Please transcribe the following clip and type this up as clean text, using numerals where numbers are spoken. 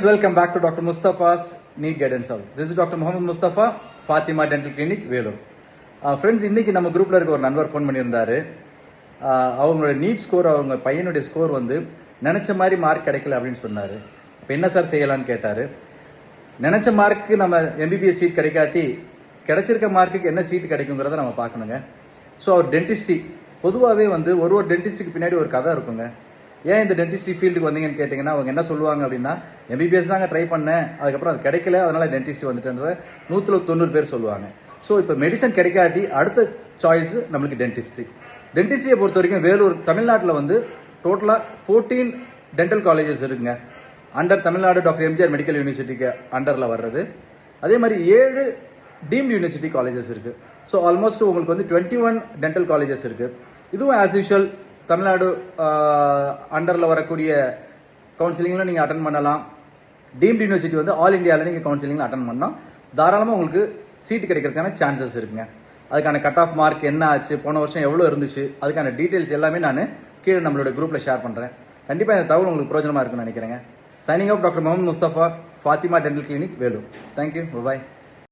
Welcome back to Dr. Mustafa's Need Guidance House. This is Dr. Muhammad Mustafa, Fatima Dental Clinic, Velur. Friends, இன்னைக்கு நம்ம குரூப்ல இருக்க ஒரு நண்பர் ஃபோன் பண்ணியிருந்தாரு. அவங்களோட நீட் ஸ்கோர், அவங்க பையனுடைய ஸ்கோர் வந்து நினைச்ச மாதிரி மார்க் கிடைக்கல அப்படின்னு சொன்னாரு. இப்போ என்ன சார் செய்யலாம்னு கேட்டாரு. நினைச்ச மார்க்கு நம்ம எம்பிபிஎஸ் சீட் கிடைக்காட்டி கிடைச்சிருக்க மார்க்குக்கு என்ன சீட் கிடைக்குங்கிறத நம்ம பார்க்கணுங்க. ஸோ அவர் டென்டிஸ்ட்ரி பொதுவாகவே வந்து ஒரு டென்டிஸ்ட்டுக்கு பின்னாடி ஒரு கதை இருக்குங்க. ஏன் இந்த டென்டிஸ்ட்ரி ஃபீல்டுக்கு வந்தீங்கன்னு கேட்டிங்கன்னா அவங்க என்ன சொல்லுவாங்க அப்படின்னா, எம்பிபிஎஸ் தாங்க ட்ரை பண்ணேன், அதுக்கப்புறம் அது கிடைக்கல, அதனால டென்டிஸ்ட்ரி வந்துட்டுன்றத 190 பேர் சொல்லுவாங்க. ஸோ இப்போ மெடிசன் கிடைக்காட்டி அடுத்த சாய்ஸ் நம்மளுக்கு டென்டிஸ்ட்ரியை பொறுத்த வரைக்கும் வேலூர் தமிழ்நாட்டில் வந்து டோட்டலாக 14 டென்டல் காலேஜஸ் இருக்குங்க. Under Tamil Nadu doctor MGR medical யூனிவர்சிட்டிக்கு அண்டரில் வர்றது. அதே மாதிரி 7 டீம்டு யூனிவர்சிட்டி காலேஜஸ் இருக்கு. ஸோ ஆல்மோஸ்ட் உங்களுக்கு வந்து 21 டென்டல் காலேஜஸ் இருக்கு. இதுவும் ஆஸ் யூஷுவல் தமிழ்நாடு அண்டரில் வரக்கூடிய கவுன்சிலிங்கில் நீங்கள் அட்டன் பண்ணலாம். டீம்டு யூனிவர்சிட்டி வந்து ஆல் இண்டியாவில் நீங்கள் கவுன்சிலிங்கில் அட்டன் பண்ணால் தாராளமாக உங்களுக்கு சீட்டு கிடைக்கிறதுக்கான சான்சஸ் இருக்குங்க. அதுக்கான கட் ஆஃப் மார்க் என்ன ஆச்சு, போன வருஷம் எவ்வளோ இருந்துச்சு, அதுக்கான டீட்டெயில்ஸ் எல்லாமே நான் கீழே நம்மளோட குரூப்பில் ஷேர் பண்ணுறேன். கண்டிப்பாக இந்த தகவல் உங்களுக்கு பிரயோஜனமாக இருக்குன்னு நினைக்கிறேங்க. Signing off doctor Mohammed Mustafa, Fathima dental clinic, Vellore. Thank you, பாய்.